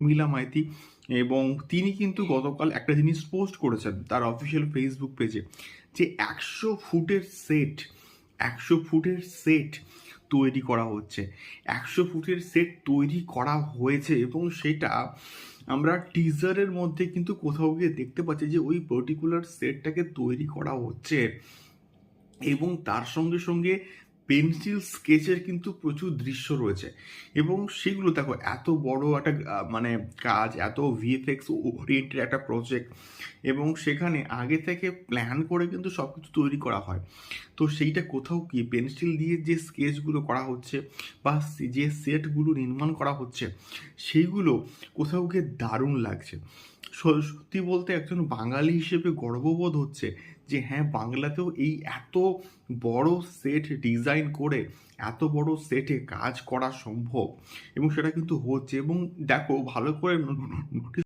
মিলা মাইতি, এবং তিনি কিন্তু গতকাল একটা জিনিস পোস্ট করেছেন তার অফিসিয়াল ফেসবুক পেজে, যে 100 ফুটের সেট তৈরি করা হচ্ছে। 100 ফুটের সেট তৈরি করা হয়েছে এবং সেটা আমরা টিজারের মধ্যে কিন্তু কোথাও গিয়ে দেখতে পাচ্ছি যে ওই পার্টিকুলার সেটটাকে তৈরি করা হচ্ছে। এবং তার সঙ্গে সঙ্গে পেন্সিল স্কেচের কিন্তু প্রচুর দৃশ্য রয়েছে, এবং সেগুলো দেখো এত বড় একটা মানে কাজ, এত ভিএফএক্স ওরিয়েন্টেড একটা প্রজেক্ট, এবং সেখানে আগে থেকে প্ল্যান করে কিন্তু সব কিছু তৈরি করা হয়। তো সেইটা কোথাও কি পেন্সিল দিয়ে যে স্কেচগুলো করা হচ্ছে বা যে সেটগুলো নির্মাণ করা হচ্ছে সেইগুলো কোথাও গিয়ে দারুণ লাগছে। সত্যি বলতে একজন বাঙালি হিসেবে গর্ববোধ হচ্ছে যে হ্যাঁ, বাংলাতেও এই এত বড় সেট ডিজাইন করে এত বড় সেটে কাজ করা সম্ভব, এবং সেটা কিন্তু হচ্ছে। এবং দেখো ভালো করে